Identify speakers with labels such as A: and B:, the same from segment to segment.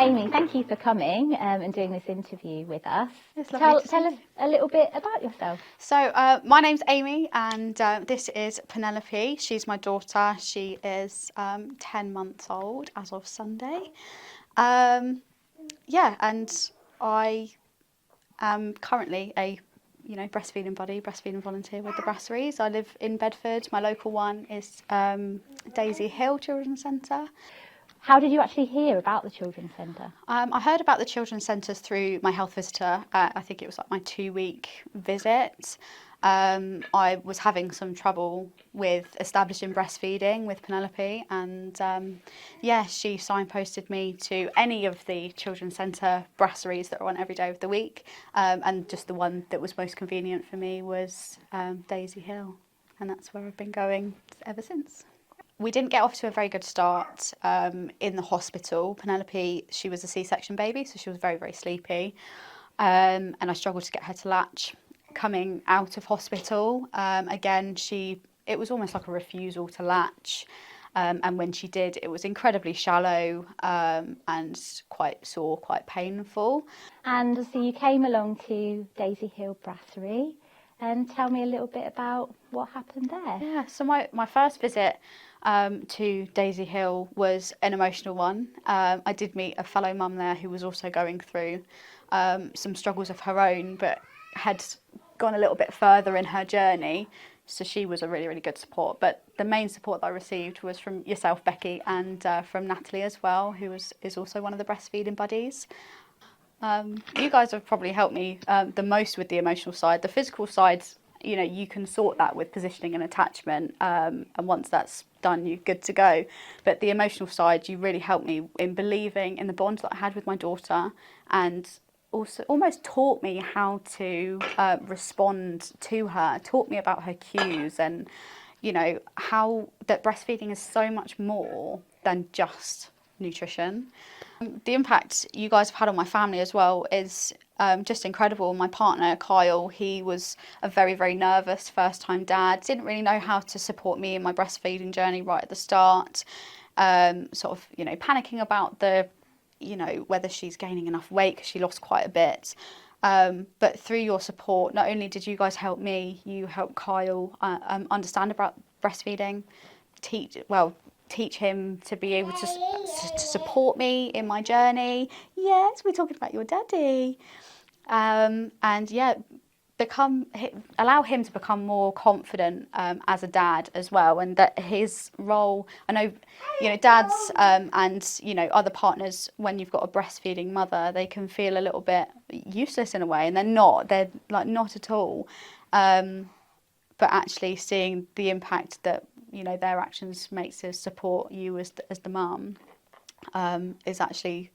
A: Amy, thank you for coming and doing this interview with us.
B: Tell
A: us a little bit about yourself.
B: So my name's Amy, and this is Penelope. She's my daughter. She is 10 months old as of Sunday. And I am currently a breastfeeding buddy, breastfeeding volunteer with the brasseries. I live in Bedford. My local one is Daisy Hill Children's Centre.
A: How did you actually hear about the Children's Centre?
B: I heard about the Children's Centre through my health visitor. I think it was like my 2-week visit. I was having some trouble with establishing breastfeeding with Penelope, and she signposted me to any of the Children's Centre brasseries that are on every day of the week, and just the one that was most convenient for me was Daisy Hill, and that's where I've been going ever since. We didn't get off to a very good start in the hospital. Penelope, she was a C-section baby, so she was very, very sleepy, and I struggled to get her to latch. Coming out of hospital, it was almost like a refusal to latch, and when she did, it was incredibly shallow and quite sore, quite painful.
A: And so you came along to Daisy Hill Brasserie, and tell me a little bit about what happened there.
B: Yeah, so my first visit to Daisy Hill was an emotional one. I did meet a fellow mum there who was also going through some struggles of her own, but had gone a little bit further in her journey. So she was a really, really good support. But the main support that I received was from yourself, Becky, and from Natalie as well, who is also one of the breastfeeding buddies. You guys have probably helped me the most with the emotional side. The physical side, you can sort that with positioning and attachment, and once that's done, you're good to go. But the emotional side, you really helped me in believing in the bond that I had with my daughter, and also almost taught me how to respond to her, taught me about her cues, and how that breastfeeding is so much more than just nutrition. The impact you guys have had on my family as well is just incredible. My partner, Kyle, he was a very, very nervous first-time dad, didn't really know how to support me in my breastfeeding journey right at the start, panicking about whether she's gaining enough weight because she lost quite a bit. But through your support, not only did you guys help me, you helped Kyle understand about breastfeeding, teach him to be able to support me in my journey. Yes, we're talking about your daddy. Allow him to become more confident as a dad as well, and that his role, I know, dads and other partners, when you've got a breastfeeding mother, they can feel a little bit useless in a way, and they're like not at all. But actually seeing the impact that their actions makes to support you as the mum is actually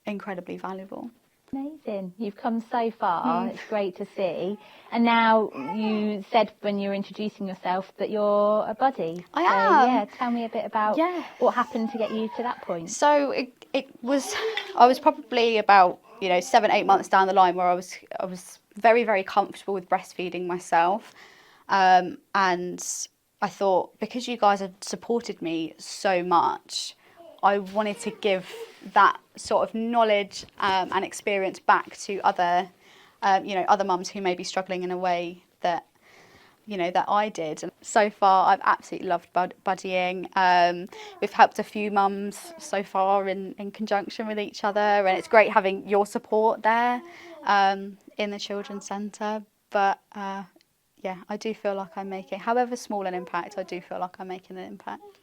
B: incredibly valuable.
A: Amazing. You've come so far. It's great to see. And now you said when you were introducing yourself that you're a buddy.
B: I am.
A: Yeah, tell me a bit about what happened to get you to that point.
B: So I was probably about 7-8 months down the line where I was very, very comfortable with breastfeeding myself, and I thought, because you guys have supported me so much, I wanted to give that sort of knowledge and experience back to other mums who may be struggling in a way that that I did. And so far, I've absolutely loved buddying. We've helped a few mums so far in conjunction with each other, and it's great having your support there in the Children's Centre. But I do feel like I'm making, however small an impact, I do feel like I'm making an impact.